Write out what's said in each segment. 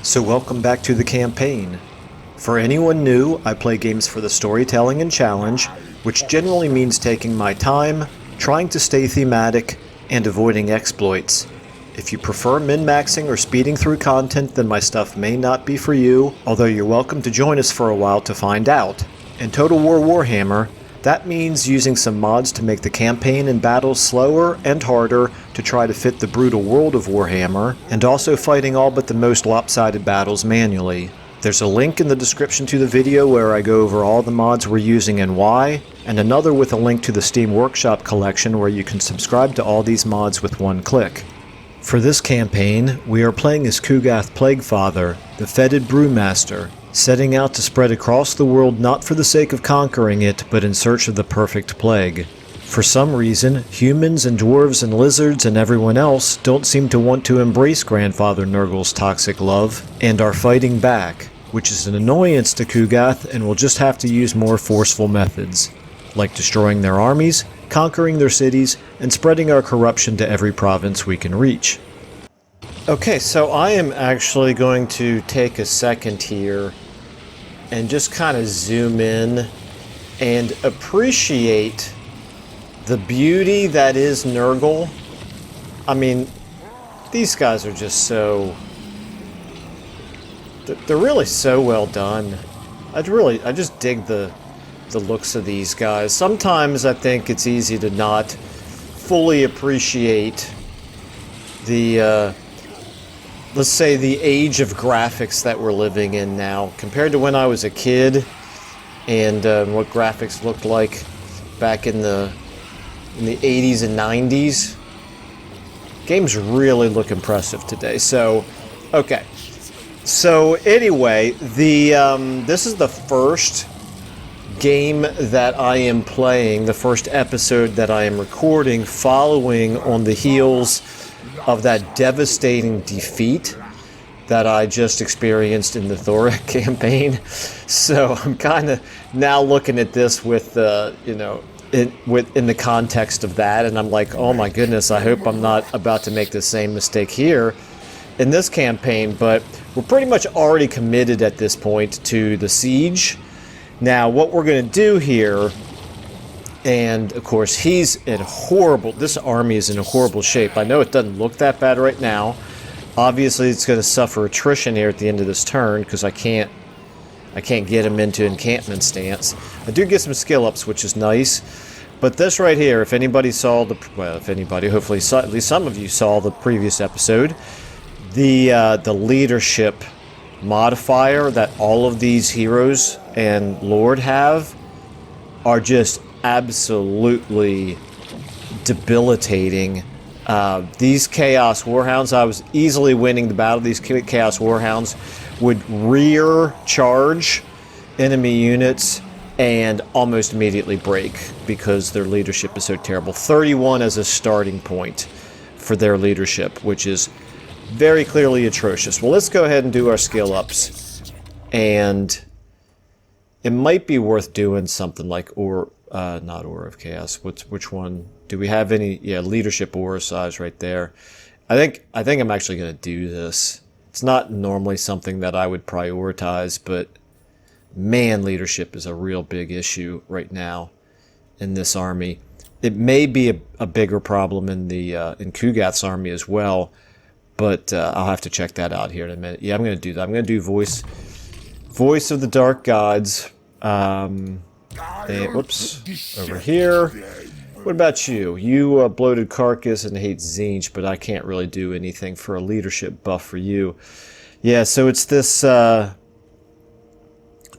So welcome back to the campaign. For anyone new, I play games for the storytelling and challenge, which generally means taking my time, trying to stay thematic, and avoiding exploits. If you prefer min-maxing or speeding through content, then my stuff may not be for you, although you're welcome to join us for a while to find out. In Total War Warhammer, that means using some mods to make the campaign and battles slower and harder to try to fit the brutal world of Warhammer, and also fighting all but the most lopsided battles manually. There's a link in the description to the video where I go over all the mods we're using and why, and another with a link to the Steam Workshop collection where you can subscribe to all these mods with one click. For this campaign, we are playing as Plaguefather, the Fetid Brewmaster, setting out to spread across the world not for the sake of conquering it, but in search of the perfect plague. For some reason, humans and dwarves and lizards and everyone else don't seem to want to embrace Grandfather Nurgle's toxic love, and are fighting back, which is an annoyance to Kugath and will just have to use more forceful methods, like destroying their armies, conquering their cities, and spreading our corruption to every province we can reach. Okay, so I am actually going to take a second here and just kind of zoom in and appreciate the beauty that is Nurgle. I mean, these guys are just so... they're really so well done. I just dig the looks of these guys. Sometimes I think it's easy to not fully appreciate the... let's say the age of graphics that we're living in now, compared to when I was a kid, and what graphics looked like back in the 80s and 90s. Games really look impressive today. So, okay. So anyway, this is the first game that I am playing, the first episode that I am recording, following on the heels of that devastating defeat that I just experienced in the Thoric campaign. So I'm kind of now looking at this with, in the context of that, and I'm like, oh my goodness, I hope I'm not about to make the same mistake here in this campaign. But we're pretty much already committed at this point to the siege. Now, what we're going to do here, and of course this army is in a horrible shape. I know it doesn't look that bad right now. Obviously it's going to suffer attrition here at the end of this turn because I can't get him into encampment stance. I do get some skill ups, which is nice. But this right here, if anybody saw hopefully at least some of you saw the previous episode, the leadership modifier that all of these heroes and Lord have are just absolutely debilitating. These Chaos Warhounds, I was easily winning the battle. These Chaos Warhounds would rear charge enemy units and almost immediately break because their leadership is so terrible. 31 as a starting point for their leadership, which is very clearly atrocious. Well, let's go ahead and do our skill ups. And it might be worth doing something like not Aura of Chaos. Which one? Do we have any? Yeah, leadership aura size right there. I think I'm actually going to do this. It's not normally something that I would prioritize, but man, leadership is a real big issue right now in this army. It may be a bigger problem in in Kugath's army as well, but I'll have to check that out here in a minute. Yeah, I'm going to do that. I'm going to do voice of the Dark Gods. Whoops, over here. What about you? You bloated carcass and hate Tzeentch, but I can't really do anything for a leadership buff for you. Yeah, so it's this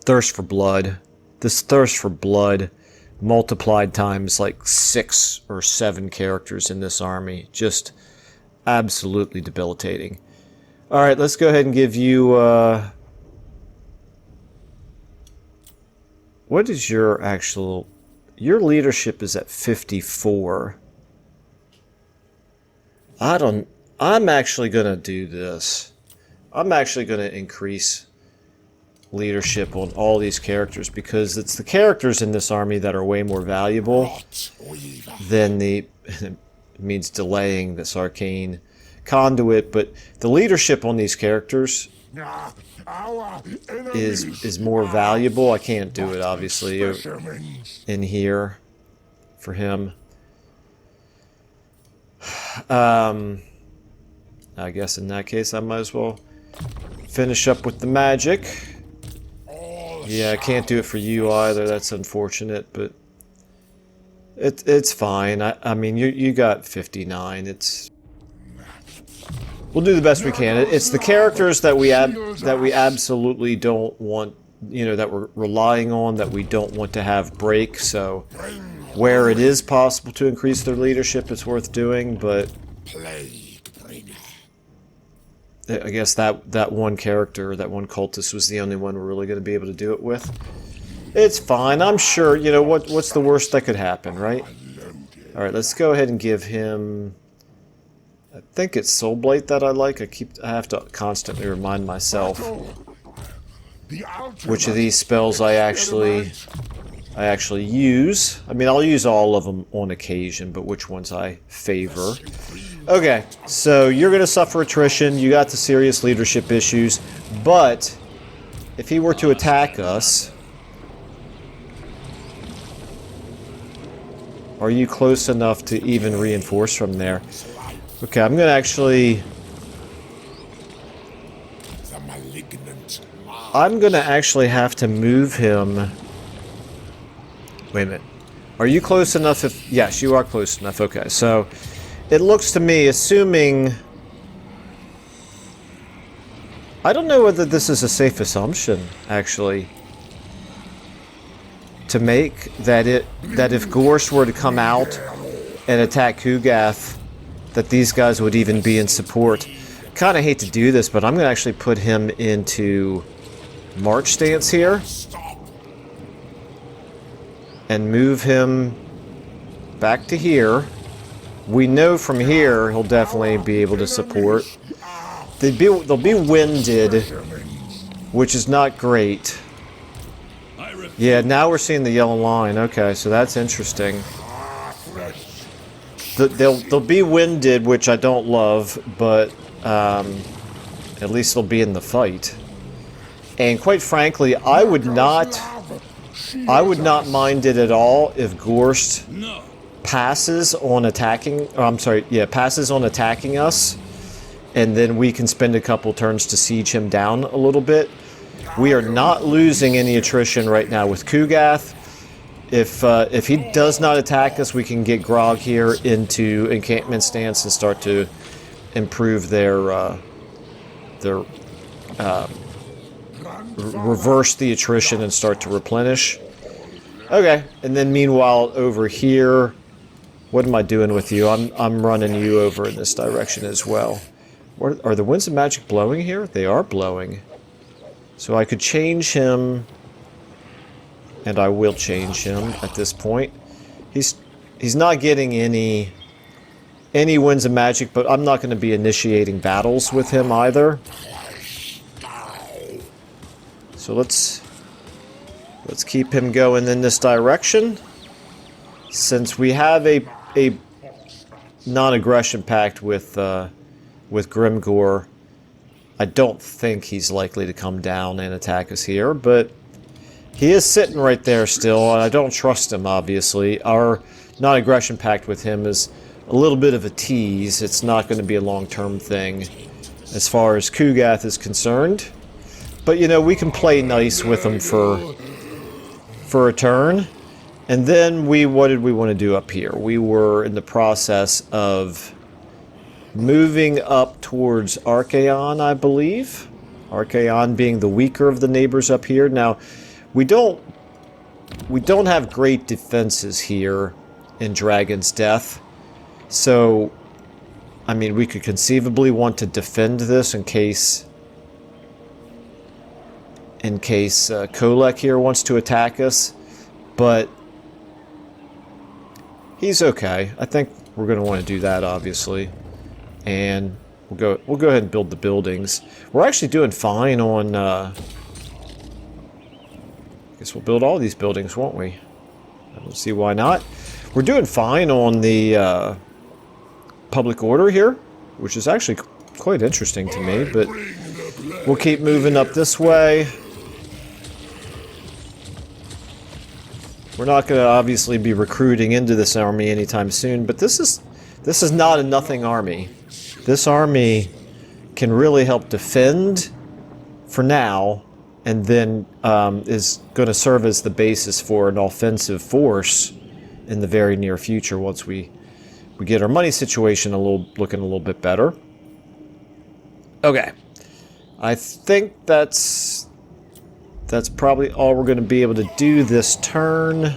thirst for blood. This thirst for blood multiplied times like 6 or 7 characters in this army. Just absolutely debilitating. All right, let's go ahead and give you... what is your actual... Your leadership is at 54. I'm actually going to do this. I'm actually going to increase leadership on all these characters because it's the characters in this army that are way more valuable than it means delaying this arcane conduit, but the leadership on these characters is more valuable. I can't do it, obviously, in here for him. I guess in that case I might as well finish up with the magic. Yeah, I can't do it for you either. That's unfortunate, but it's fine. I mean, you got 59. We'll do the best we can. It's the characters that we absolutely don't want, you know, that we're relying on, that we don't want to have break. So where it is possible to increase their leadership, it's worth doing. But I guess that one character, that one cultist, was the only one we're really going to be able to do it with. It's fine. I'm sure, you know, what's the worst that could happen, right? Alright, let's go ahead and give him... I think it's Soul Blight that I like. I have to constantly remind myself which of these spells I actually use. I mean, I'll use all of them on occasion, but which ones I favor. Okay, so you're going to suffer attrition. You got the serious leadership issues, but if he were to attack us, are you close enough to even reinforce from there? Okay, I'm going to actually... I'm going to actually have to move him... Wait a minute. Are you close enough if... Yes, you are close enough. Okay, so it looks to me, assuming... I don't know whether this is a safe assumption, actually, to make that if Gorst were to come out and attack Kugath, that these guys would even be in support. Kind of hate to do this, but I'm going to actually put him into March stance here. And move him back to here. We know from here he'll definitely be able to support. They'll be winded, which is not great. Yeah, now we're seeing the yellow line. Okay, so that's interesting. They'll be winded, which I don't love, but at least they'll be in the fight. And quite frankly, I would not mind it at all if Gorst passes on attacking. Or I'm sorry, yeah, passes on attacking us, and then we can spend a couple turns to siege him down a little bit. We are not losing any attrition right now with Kugath. If he does not attack us, we can get Grog here into encampment stance and start to improve their reverse the attrition and start to replenish. Okay, and then meanwhile over here, what am I doing with you? I'm running you over in this direction as well. Are the winds of magic blowing here? They are blowing. So I could change him, and I will change him at this point. He's not getting any winds of magic, but I'm not going to be initiating battles with him either. So let's keep him going in this direction. Since we have a non-aggression pact with Grimgor, I don't think he's likely to come down and attack us here, but he is sitting right there still, and I don't trust him, obviously. Our non-aggression pact with him is a little bit of a tease. It's not going to be a long-term thing as far as Kugath is concerned. But, you know, we can play nice with him for a turn. And then what did we want to do up here? We were in the process of moving up towards Archaon, I believe. Archaon being the weaker of the neighbors up here. Now, we don't have great defenses here in Dragon's Death. So, I mean, we could conceivably want to defend this in case Kolek here wants to attack us, but he's okay. I think we're going to want to do that, obviously, and we'll go ahead and build the buildings. We're actually doing fine on. I guess we'll build all these buildings, won't we? I don't see why not. We're doing fine on the public order here, which is actually quite interesting to me, but We'll keep moving up this way. We're not going to obviously be recruiting into this army anytime soon, but this is not a nothing army. This army can really help defend for now, and then is going to serve as the basis for an offensive force in the very near future once we get our money situation looking a little bit better. Okay, I think that's probably all we're going to be able to do this turn.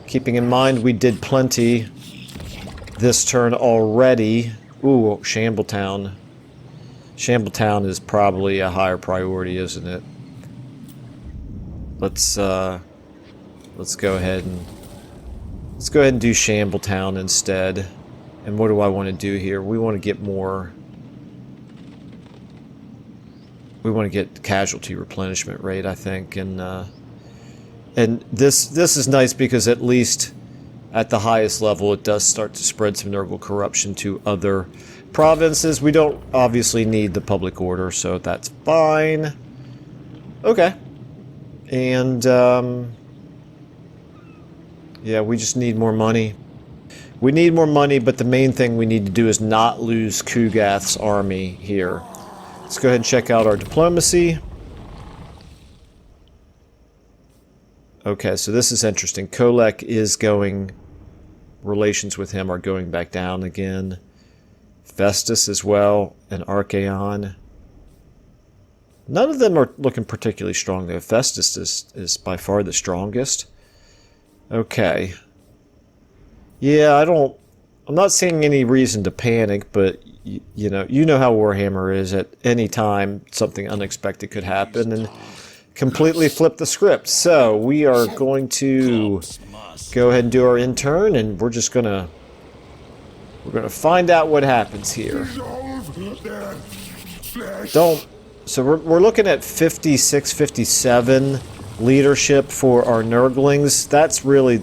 Keeping in mind we did plenty this turn already. Ooh, Shambletown. Shambletown is probably a higher priority, isn't it? Let's go ahead and do Shambletown instead. And what do I want to do here? We want to get more. We want to get casualty replenishment rate, I think, and this is nice because at least at the highest level it does start to spread some Nurgle corruption to other provinces. We don't obviously need the public order, so that's fine. Okay, and yeah, we just need more money. We need more money, but the main thing we need to do is not lose Kugath's army here. Let's go ahead and check out our diplomacy. Okay, so this is interesting. Kolek is going... Relations with him are going back down again. Festus as well, and Archaon. None of them are looking particularly strong, though. Festus is by far the strongest. Okay. Yeah, I'm not seeing any reason to panic, but you know how Warhammer is. At any time, something unexpected could happen and completely flip the script. So we are going to go ahead and do our intern, and we're gonna find out what happens here. So we're looking at 56, 57 leadership for our Nurglings. That's really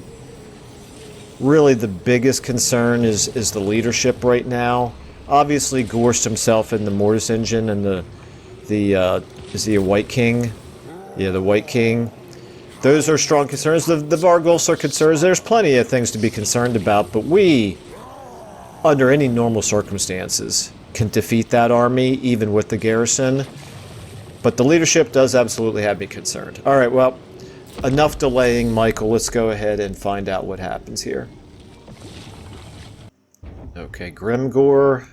the biggest concern is the leadership right now. Obviously, Gorst himself in the Mortis engine and the is he a White King? Yeah, the White King. Those are strong concerns. The Vargulfs are concerns. There's plenty of things to be concerned about, but we, under any normal circumstances, can defeat that army, even with the garrison. But the leadership does absolutely have me concerned. All right, well, enough delaying, Michael. Let's go ahead and find out what happens here. Okay, Grimgor.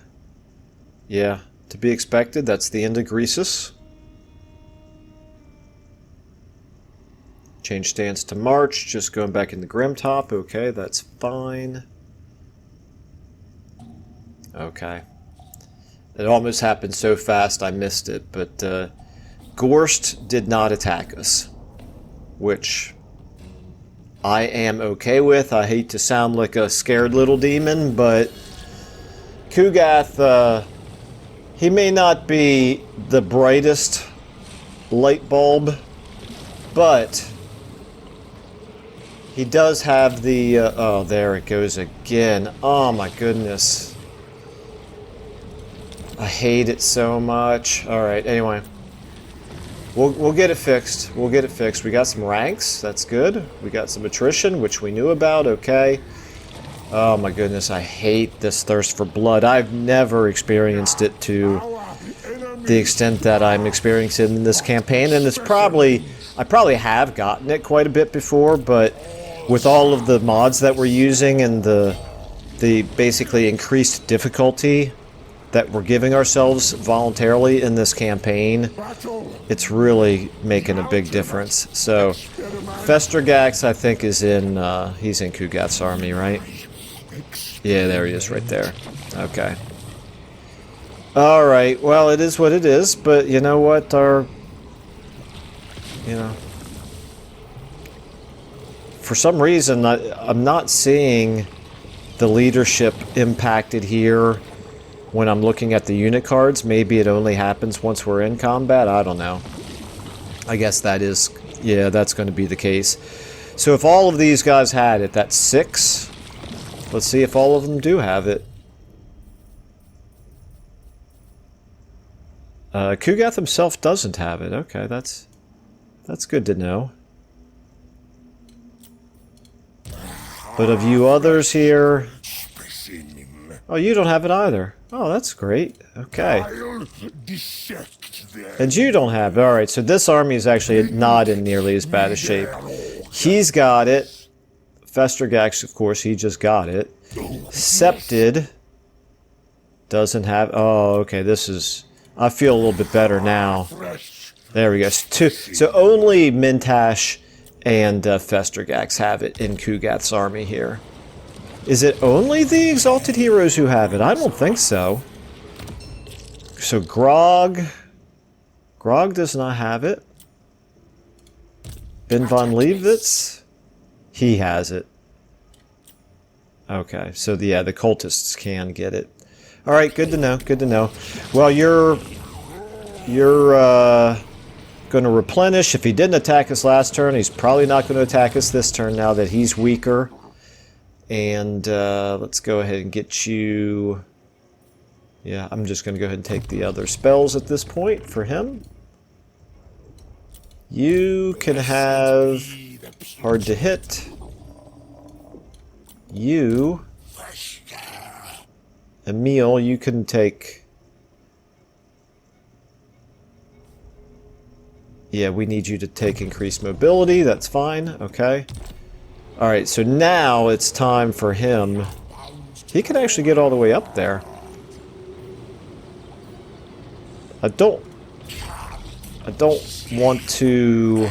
Yeah, to be expected. That's the end of Greasus. Change stance to March. Just going back into Grimtop. Okay, that's fine. Okay. It almost happened so fast I missed it, but Gorst did not attack us, which I am okay with. I hate to sound like a scared little demon, but Kugath, he may not be the brightest light bulb, but he does have the... oh, there it goes again. Oh my goodness. I hate it so much. Alright, anyway. We'll get it fixed. We'll get it fixed. We got some ranks. That's good. We got some attrition, which we knew about. Okay. Oh my goodness, I hate this thirst for blood. I've never experienced it to the extent that I'm experiencing in this campaign, and it's probably... I probably have gotten it quite a bit before, but with all of the mods that we're using and the basically increased difficulty that we're giving ourselves voluntarily in this campaign, it's really making a big difference. So, Festergax, I think, is in, he's in Kugath's army, right? Yeah, there he is right there. Okay. Alright, well, it is what it is, but you know what, for some reason, I'm not seeing the leadership impacted here when I'm looking at the unit cards. Maybe it only happens once we're in combat. I don't know. I guess that is... yeah, that's going to be the case. So if all of these guys had it, that's 6. Let's see if all of them do have it. Kugath himself doesn't have it. Okay, that's good to know. But of you others here... Oh, you don't have it either. Oh, that's great. Okay. And you don't have it. Alright, so this army is actually not in nearly as bad a shape. He's got it. Festergax, of course, he just got it. Septid doesn't have... Oh, okay, this is... I feel a little bit better now. There we go. So only Mintash and Festergax have it in Kugath's army here. Is it only the Exalted Heroes who have it? I don't think so. So Grog does not have it. Ben von Leibwitz, he has it. Okay, so yeah, the cultists can get it. All right, good to know. Good to know. Well, you're going to replenish. If he didn't attack us last turn, he's probably not going to attack us this turn now that he's weaker. And let's go ahead and get you... Yeah, I'm just going to go ahead and take the other spells at this point for him. You can have hard to hit. You... Emil, you can take... Yeah, we need you to take increased mobility. That's fine. Okay. Alright, so now it's time for him. He can actually get all the way up there. I don't want to...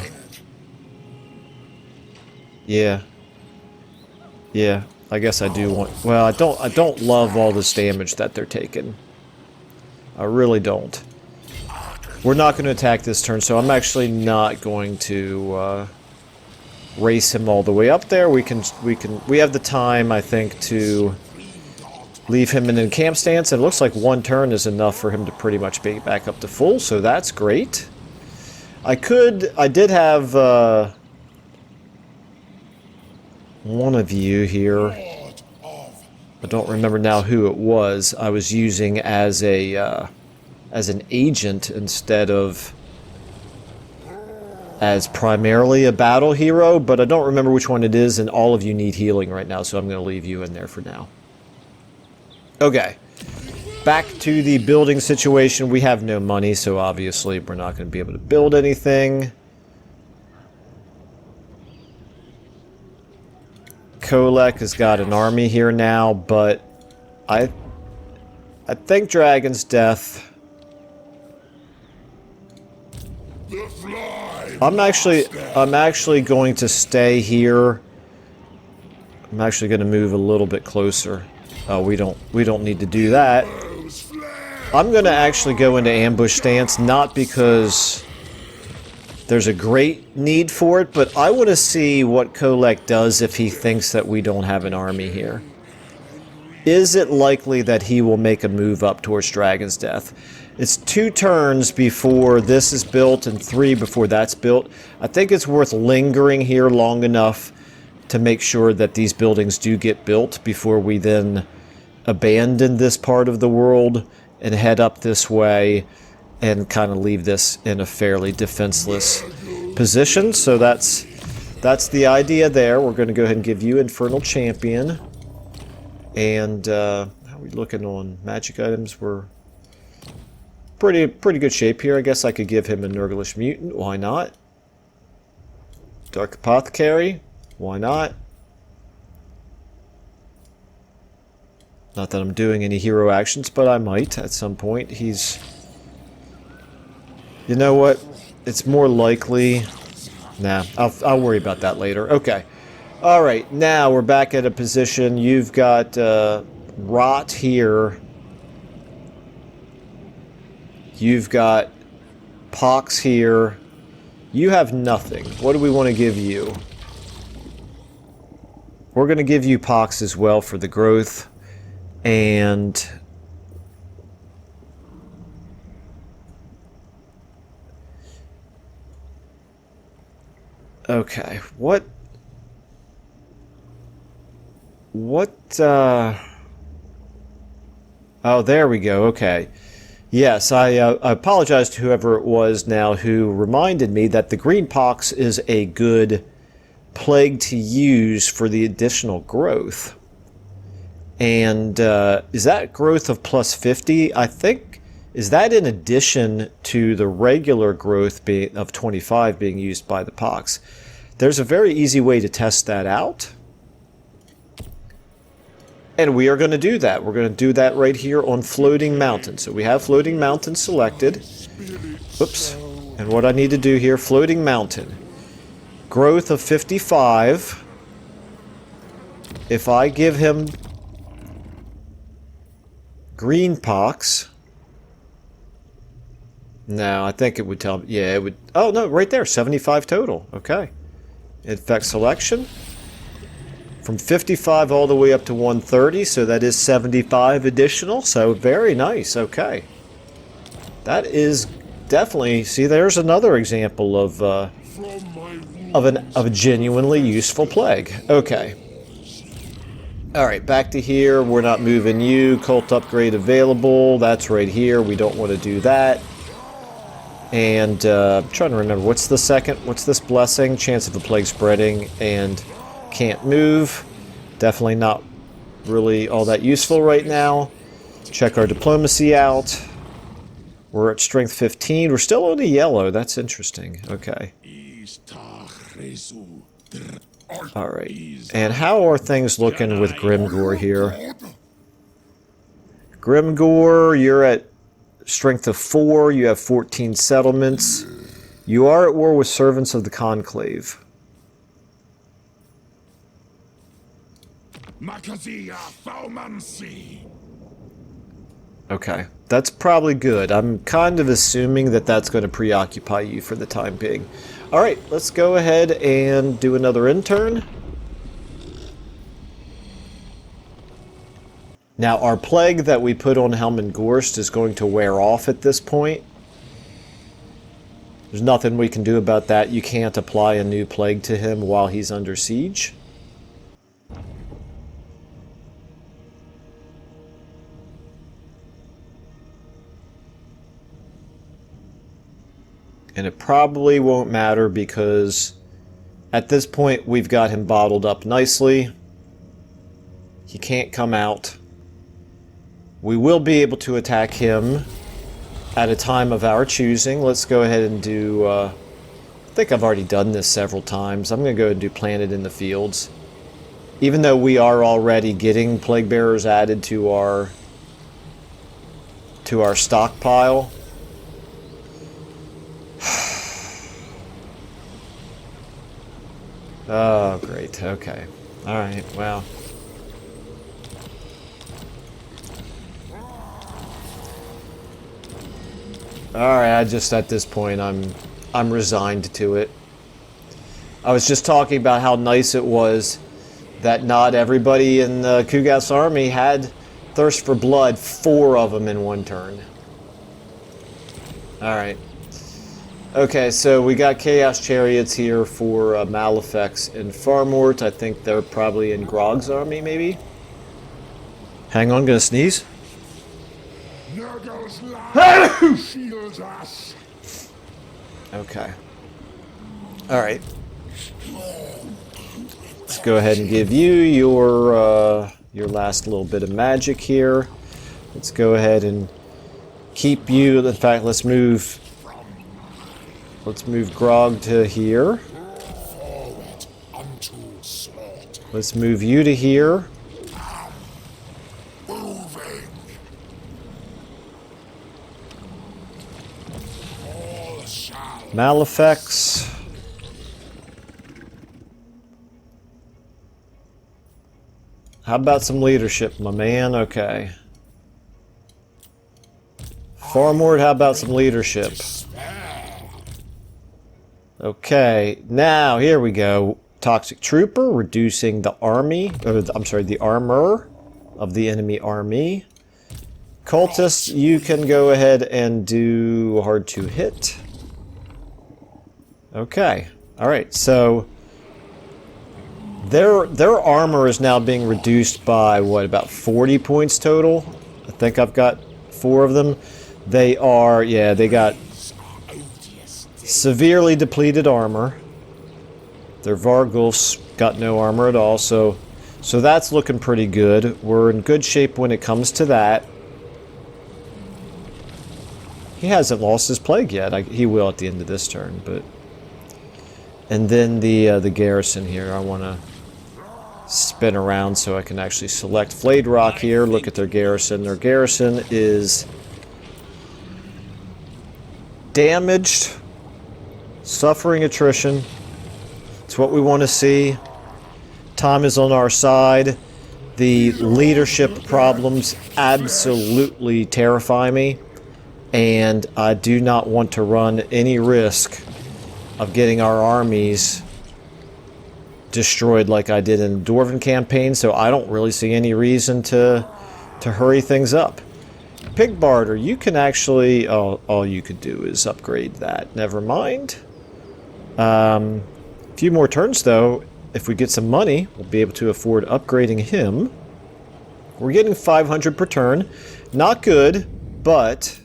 Yeah. Yeah, I guess I do want... Well, I don't love all this damage that they're taking. I really don't. We're not going to attack this turn, so I'm actually not going to race him all the way up there. We have the time, I think, to leave him in a camp stance. And it looks like one turn is enough for him to pretty much be back up to full, so that's great. I did have one of you here. I don't remember now who it was. I was using as an agent instead of as primarily a battle hero, but I don't remember which one it is, and all of you need healing right now, so I'm going to leave you in there for now. Okay. Back to the building situation. We have no money, so obviously we're not going to be able to build anything. Kolek has got an army here now, but I think Dragon's Death... I'm actually going to stay here. I'm actually going to move a little bit closer. Oh, we don't need to do that. I'm going to actually go into ambush stance, not because there's a great need for it, but I want to see what Kolek does if he thinks that we don't have an army here. Is it likely that he will make a move up towards Dragon's Death? It's 2 turns before this is built and 3 before that's built. I think it's worth lingering here long enough to make sure that these buildings do get built before we then abandon this part of the world and head up this way and kind of leave this in a fairly defenseless position. So that's the idea there. We're going to go ahead and give you Infernal Champion. And how are we looking on magic items? We're pretty good shape here. I guess I could give him a Nurglish Mutant. Why not? Dark Apothecary. Why not? Not that I'm doing any hero actions, but I might at some point. He's... You know what? It's more likely... Nah, I'll worry about that later. Okay. Alright, now we're back at a position. You've got Rot here. You've got Pox here. You have nothing. What do we want to give you? We're going to give you Pox as well for the growth. And... Okay, what... Oh, there we go, okay. Yes, I apologize to whoever it was now who reminded me that the green pox is a good plague to use for the additional growth. And is that growth of plus 50? I think, is that in addition to the regular growth of 25 being used by the pox? There's a very easy way to test that out. And we are going to do that. We're going to do that right here on Floating Mountain. So we have Floating Mountain selected. Oops. And what I need to do here, Floating Mountain. Growth of 55. If I give him green pox. No, I think it would tell me. Yeah, it would. Oh, no, right there. 75 total. Okay. Infect selection. From 55 all the way up to 130, so that is 75 additional. So very nice. Okay. That is definitely. See, there's another example of a genuinely useful plague. Okay. All right, back to here. We're not moving you. Cult upgrade available. That's right here. We don't want to do that. And I'm trying to remember, what's the second? What's this blessing? Chance of the plague spreading and can't move. Definitely not really all that useful right now. Check our diplomacy out. We're at strength 15. We're still only yellow. That's interesting. Okay. Alright. And how are things looking with Grimgore here? Grimgore, you're at strength of 4. You have 14 settlements. You are at war with servants of the Conclave. Okay, that's probably good. I'm kind of assuming that that's going to preoccupy you for the time being. Alright, let's go ahead and do another intern. Now, our plague that we put on Helmengorst is going to wear off at this point. There's nothing we can do about that. You can't apply a new plague to him while he's under siege. And it probably won't matter because at this point we've got him bottled up nicely. He can't come out. We will be able to attack him at a time of our choosing. Let's go ahead and do... I think I've already done this several times. I'm going to go and do Planet in the Fields. Even though we are already getting Plague Bearers added to our stockpile. Oh, great. Okay. Alright, well. Alright, I just, at this point, I'm resigned to it. I was just talking about how nice it was that not everybody in the Kugas army had Thirst for Blood, 4 of them in one turn. Alright. Okay, so we got Chaos Chariots here for Malefex and Farmort. I think they're probably in Grog's army, maybe? Hang on, gonna sneeze. Okay. Alright. Let's go ahead and give you your last little bit of magic here. Let's go ahead and keep you. In fact, let's move Grog to here. Let's move you to here. Malefex. How about some leadership, my man? Okay. Farmord, how about some leadership? Okay, now here we go. Toxic Trooper, reducing the army, or I'm sorry, the armor of the enemy army. Cultists, you can go ahead and do hard to hit. Okay, alright, so their armor is now being reduced by, what, about 40 points total? I think I've got 4 of them. They are, yeah, they got severely depleted armor. Their Vargulf's got no armor at all, so that's looking pretty good. We're in good shape when it comes to that. He hasn't lost his plague yet. He will at the end of this turn, but... And then the garrison here, I want to spin around so I can actually select Flayed Rock here. Look at their garrison. Their garrison is damaged, suffering attrition. It's what we want to see. Time is on our side. The leadership problems absolutely terrify me, and I do not want to run any risk of getting our armies destroyed like I did in the Dwarven campaign, so I don't really see any reason to hurry things up. Pig Barter, you can actually... all you could do is upgrade that. Never mind. A few more turns, though. If we get some money, we'll be able to afford upgrading him. We're getting 500 per turn. Not good, but...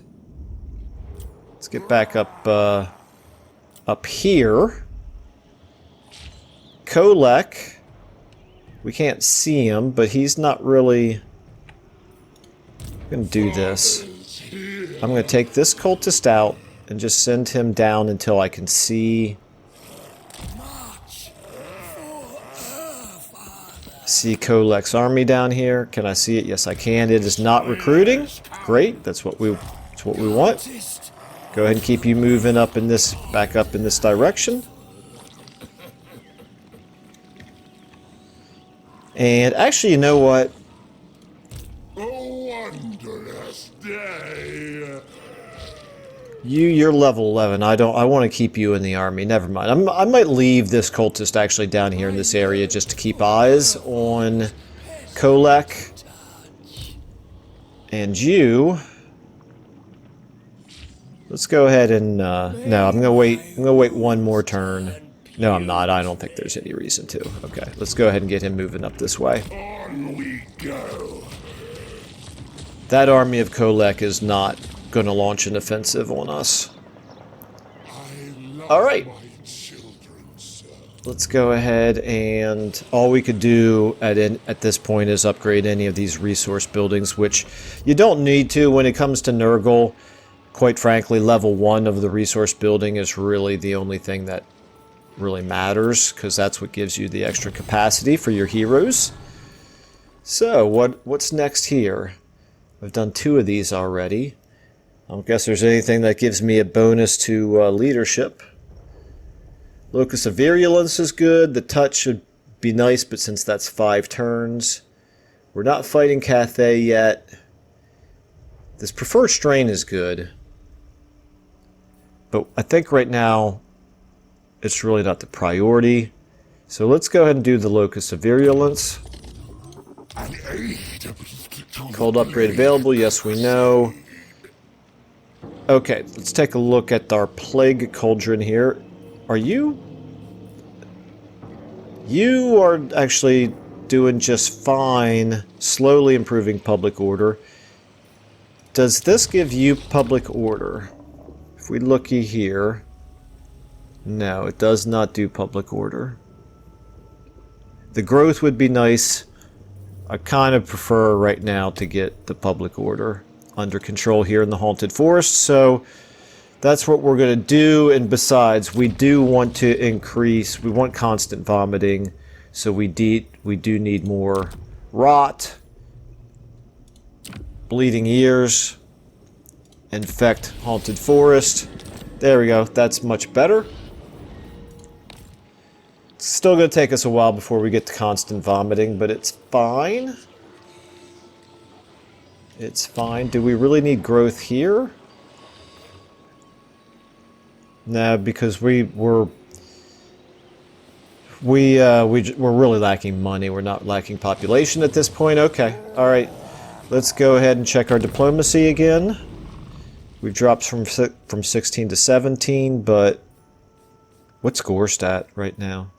Let's get back up here. Kolek. We can't see him, but he's not really... I'm going to do this. I'm going to take this cultist out and just send him down until I can see... See Kolek's army down here. Can I see it? Yes, I can. It is not recruiting. Great. That's what we want. Go ahead and keep you moving up in this, back up in this direction. And actually, you know what? A wondrous day. You're level 11. I want to keep you in the army. Never mind. I might leave this cultist actually down here in this area just to keep eyes on Kolek. And you... Let's go ahead and, no, I'm gonna wait one more turn. No, I'm not. I don't think there's any reason to. Okay, let's go ahead and get him moving up this way. On we go. That army of Kolek is not gonna launch an offensive on us. Alright. Let's go ahead and all we could do at this point is upgrade any of these resource buildings, which you don't need to when it comes to Nurgle. Quite frankly, level 1 of the resource building is really the only thing that really matters, because that's what gives you the extra capacity for your heroes. So, what's next here? I've done 2 of these already. I don't guess there's anything that gives me a bonus to leadership. Locus of Virulence is good. The touch should be nice, but since that's 5 turns, we're not fighting Cathay yet. This Preferred Strain is good. But I think right now, it's really not the priority. So let's go ahead and do the Locus of Virulence. Cold upgrade available, yes we know. Okay, let's take a look at our Plague Cauldron here. Are you... You are actually doing just fine, slowly improving public order. Does this give you public order? If we looky here... No, it does not do public order. The growth would be nice. I kind of prefer right now to get the public order under control here in the Haunted Forest, so that's what we're going to do. And besides, we do want to increase, we want constant vomiting, so we do need more rot, bleeding ears, infect Haunted Forest. There we go, that's much better. It's still going to take us a while before we get to constant vomiting, but it's fine. It's fine. Do we really need growth here? No, because we're really lacking money. We're not lacking population at this point. Okay, all right. Let's go ahead and check our diplomacy again. We've dropped from 16 to 17, but what's Gore stat right now?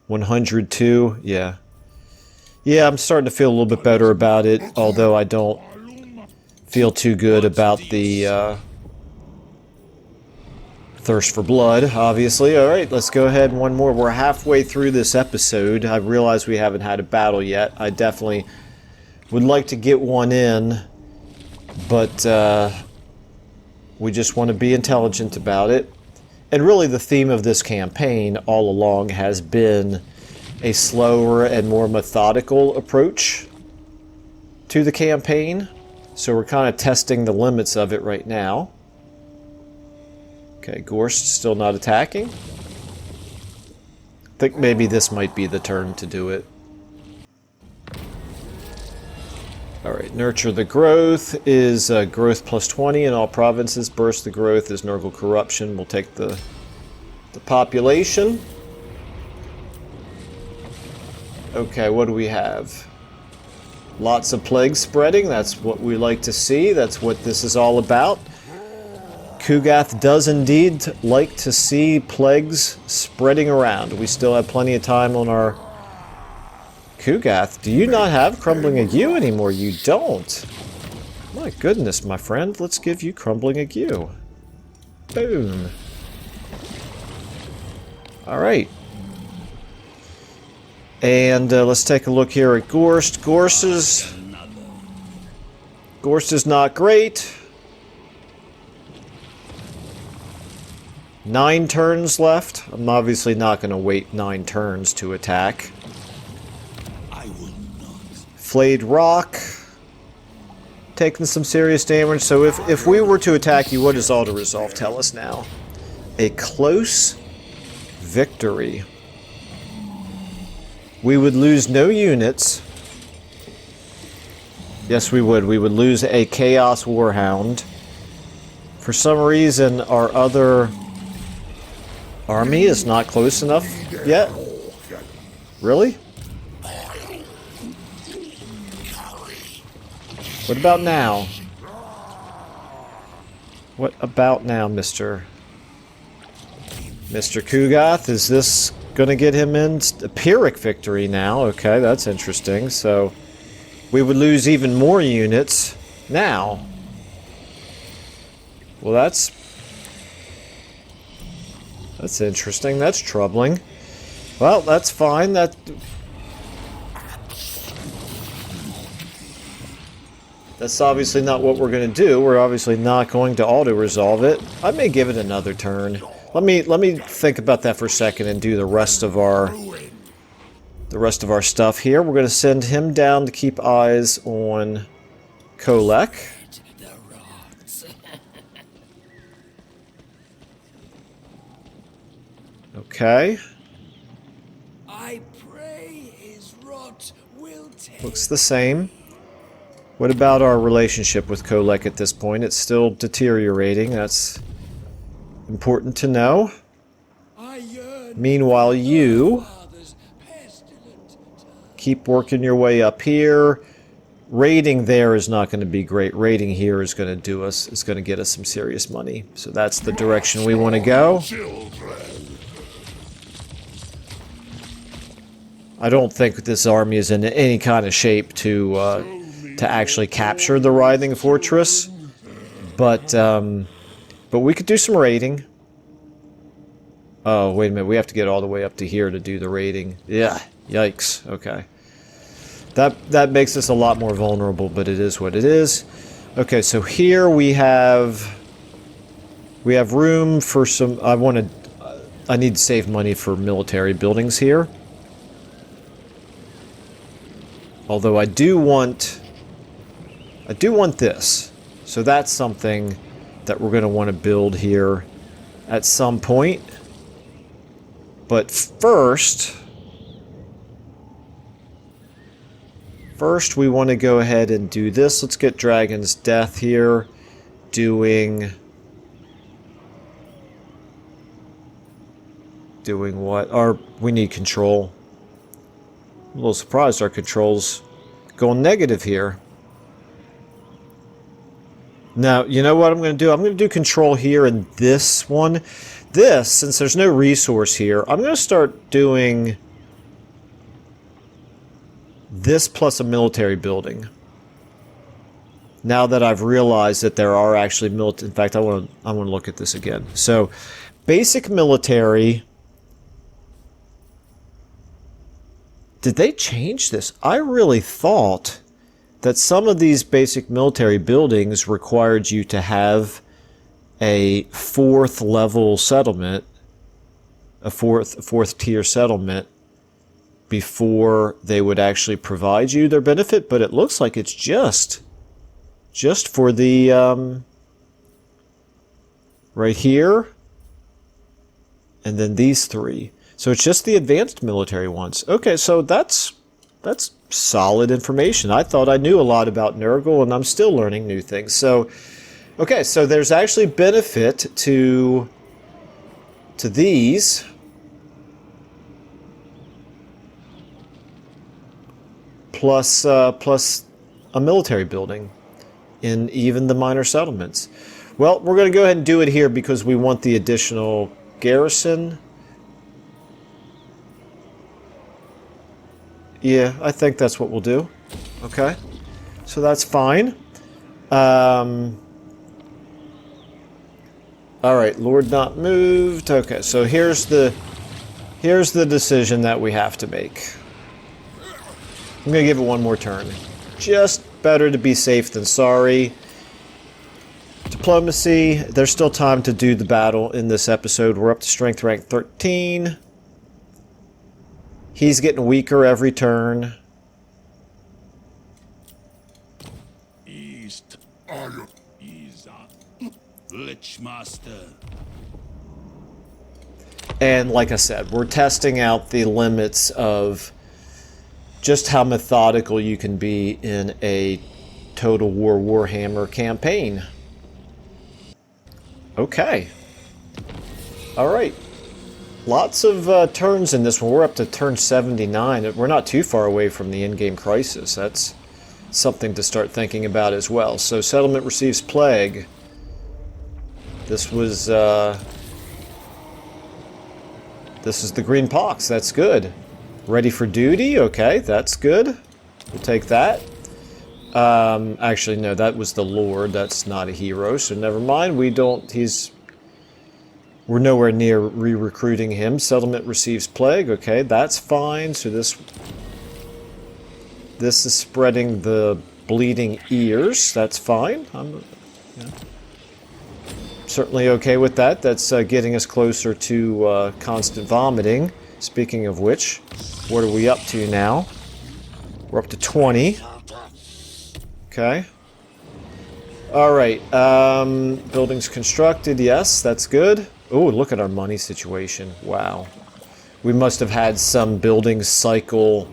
102. Yeah, I'm starting to feel a little bit better about it, although I don't feel too good about the thirst for blood, obviously. Alright, let's go ahead and one more. We're halfway through this episode. I realize we haven't had a battle yet. I definitely would like to get one in, but we just want to be intelligent about it. And really the theme of this campaign all along has been a slower and more methodical approach to the campaign. So we're kind of testing the limits of it right now. Okay, Gorst's still not attacking. I think maybe this might be the turn to do it. Alright, Nurture the Growth is growth plus 20 in all provinces. Burst the Growth is Nurgle Corruption. We'll take the population. Okay, what do we have? Lots of plague spreading. That's what we like to see. That's what this is all about. Kugath does indeed like to see plagues spreading around. We still have plenty of time on our... Kugath, do you not have Crumbling Ague anymore? You don't. My goodness, my friend. Let's give you Crumbling Ague. Boom. Alright. And let's take a look here at Gorst. Gorst is not great. 9 turns left. I'm obviously not going to wait 9 turns to attack. I will not. Flayed Rock. Taking some serious damage. So if we were to attack you, what does Auto Resolve tell us now? A close victory. We would lose no units. Yes, we would. We would lose a Chaos Warhound. For some reason, our other army is not close enough yet. Really? What about now? What about now, Mr. Kugath? Is this going to get him in a Pyrrhic victory now? Okay, that's interesting. So we would lose even more units now. Well, that's interesting. That's troubling. Well, that's fine. That's obviously not what we're going to do. We're obviously not going to auto-resolve it. I may give it another turn. Let me think about that for a second and do the rest of our stuff here. We're going to send him down to keep eyes on Kolek. Okay. I pray his rot will take. Looks the same. What about our relationship with Kolek at this point? It's still deteriorating. That's important to know. Meanwhile, you keep working your way up here. Raiding there is not going to be great. Raiding here is going to get us some serious money. So that's the direction we want to go. I don't think this army is in any kind of shape to actually capture the Writhing Fortress, but we could do some raiding. Oh, wait a minute, we have to get all the way up to here to do the raiding. Yeah, yikes. Okay, that makes us a lot more vulnerable, but it is what it is. Okay, so here we have room for some. I need to save money for military buildings here. Although I do want this. So that's something that we're going to want to build here at some point. But first we want to go ahead and do this. Let's get Dragon's Death here. Doing what? We need control. I'm a little surprised our control's going negative here. Now, you know what I'm going to do? I'm going to do control here in this one. This, since there's no resource here, I'm going to start doing this plus a military building. Now that I've realized that there are actually military... In fact, I want to look at this again. So, basic military... Did they change this? I really thought that some of these basic military buildings required you to have a 4th level settlement, a fourth tier settlement, before they would actually provide you their benefit, but it looks like it's just for the right here, and then these 3. So it's just the advanced military ones. Okay, so that's solid information. I thought I knew a lot about Nurgle, and I'm still learning new things. So, okay, so there's actually benefit to these. Plus a military building in even the minor settlements. Well, we're going to go ahead and do it here because we want the additional garrison. Yeah, I think that's what we'll do. Okay, so that's fine. All right, Lord not moved. Okay, so here's the decision that we have to make. I'm going to give it one more turn. Just better to be safe than sorry. Diplomacy. There's still time to do the battle in this episode. We're up to strength rank 13. He's getting weaker every turn. East. Lichmaster. And like I said, we're testing out the limits of just how methodical you can be in a Total War Warhammer campaign. Okay. Alright. Lots of turns in this one. We're up to turn 79. We're not too far away from the in-game crisis. That's something to start thinking about as well. So, settlement receives plague. This was... this is the green pox. That's good. Ready for duty? Okay, that's good. We'll take that. Actually, no, that was the Lord. That's not a hero, so never mind. We're nowhere near re-recruiting him. Settlement receives plague. Okay, that's fine. So this is spreading the bleeding ears. That's fine. I'm certainly okay with that. That's getting us closer to constant vomiting. Speaking of which, what are we up to now? We're up to 20. Okay. Alright, buildings constructed, yes, that's good. Oh, look at our money situation. Wow. We must have had some buildings cycle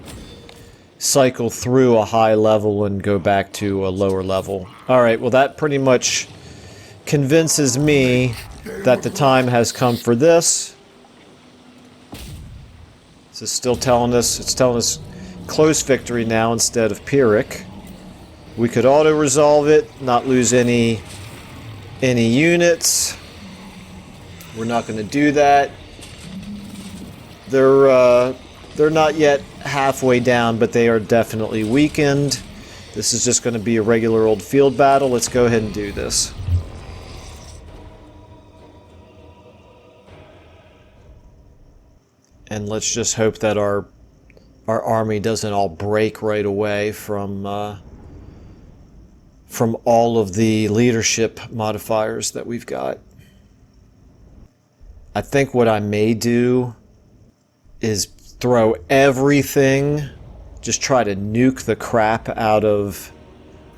through a high level and go back to a lower level. Alright, well that pretty much convinces me that the time has come for this. This is still telling us, it's telling us close victory now instead of Pyrrhic. We could auto-resolve it, not lose any units. We're not going to do that. They're not yet halfway down, but they are definitely weakened. This is just going to be a regular old field battle. Let's go ahead and do this. And let's just hope that our army doesn't all break right away from all of the leadership modifiers that we've got. I think what I may do is throw everything, just try to nuke the crap out of,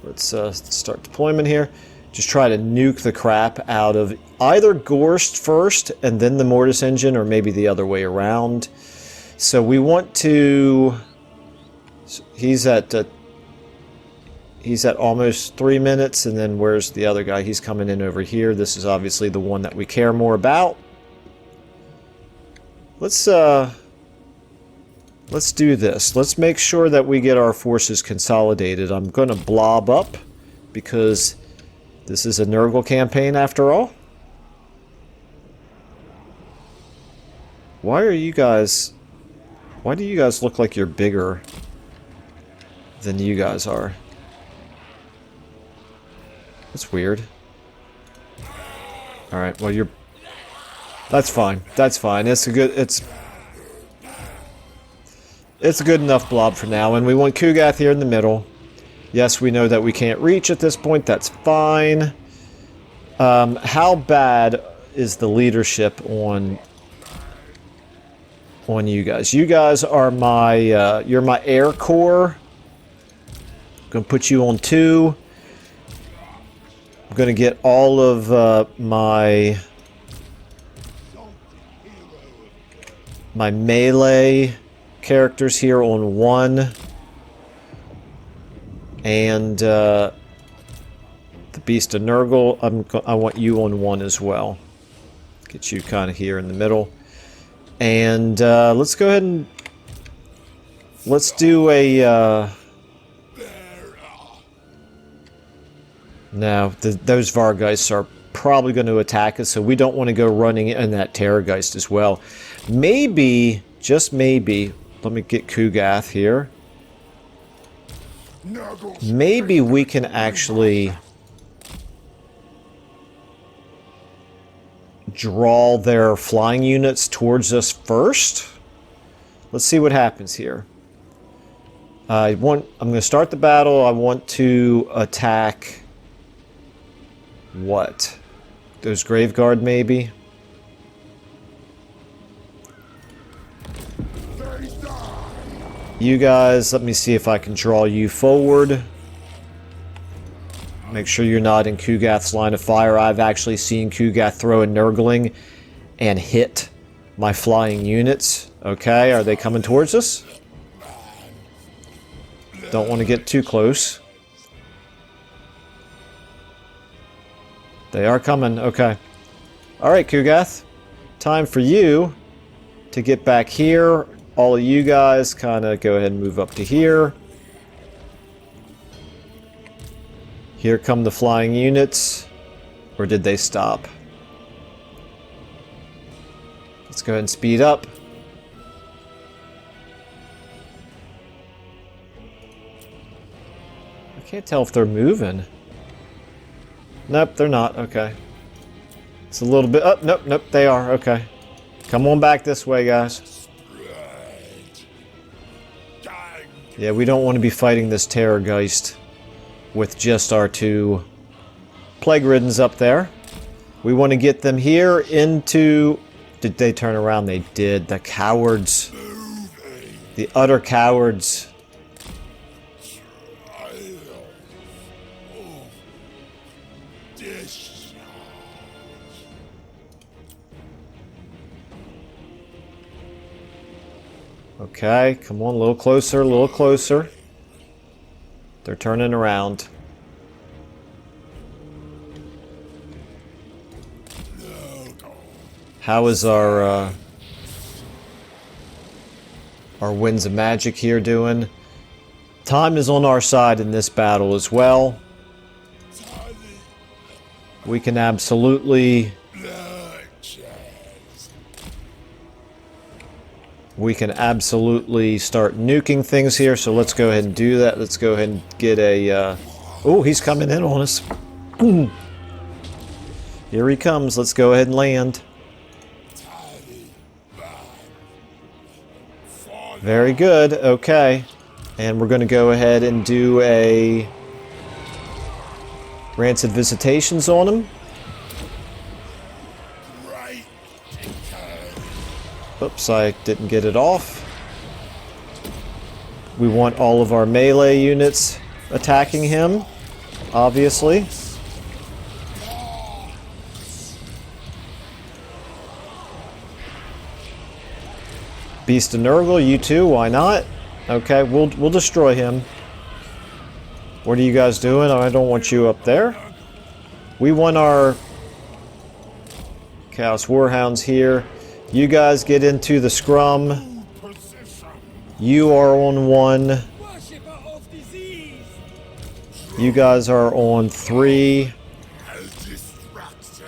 let's start deployment here, just try to nuke the crap out of either Gorst first and then the Mortis engine, or maybe the other way around. So we want to, he's at almost 3 minutes, and then where's the other guy? He's coming in over here. This is obviously the one that we care more about. Let's do this. Let's make sure that we get our forces consolidated. I'm going to blob up because this is a Nurgle campaign after all. Why do you guys look like you're bigger than you guys are? That's weird. Alright, well you're... That's fine. That's fine. It's a good... It's a good enough blob for now. And we want Kugath here in the middle. Yes, we know that we can't reach at this point. That's fine. How bad is the leadership on you guys? You guys are my... you're my air core. I'm going to put you on 2. I'm going to get all of my melee characters here on 1. And the Beast of Nurgle, I want you on 1 as well. Get you kind of here in the middle. And let's go ahead and... Let's do a... Now, those Vargeists are probably going to attack us, so we don't want to go running in that Terrorgeist as well. Maybe, just maybe, let me get Kugath here. Maybe we can actually draw their flying units towards us first. Let's see what happens here. I'm going to start the battle. I want to attack... What? Those Graveguard, maybe? You guys, let me see if I can draw you forward. Make sure you're not in Kugath's line of fire. I've actually seen Kugath throw a Nurgling and hit my flying units. Okay, are they coming towards us? Don't want to get too close. They are coming, okay. Alright, Kugath. Time for you to get back here. All of you guys kind of go ahead and move up to here. Here come the flying units. Or did they stop? Let's go ahead and speed up. I can't tell if they're moving. Nope, they're not. Okay. It's a little bit... Oh, nope, they are. Okay. Come on back this way, guys. Yeah, we don't want to be fighting this Terrorgeist with just our 2 Plague Riddens up there. We want to get them here into... Did they turn around? They did. The cowards. The utter cowards. Okay, come on, a little closer, a little closer. They're turning around. How is our Winds of Magic here doing? Time is on our side in this battle as well. We can absolutely... We can absolutely start nuking things here, so let's go ahead and do that. Let's go ahead and get a... Oh, he's coming in on us. Here he comes. Let's go ahead and land. Very good. Okay. And we're going to go ahead and do a... Rancid Visitations on him. Oops, I didn't get it off. We want all of our melee units attacking him, obviously. Beast of Nurgle, you too, why not? Okay, we'll destroy him. What are you guys doing? I don't want you up there. We want our Chaos Warhounds here. You guys get into the scrum. You are on 1. You guys are on 3.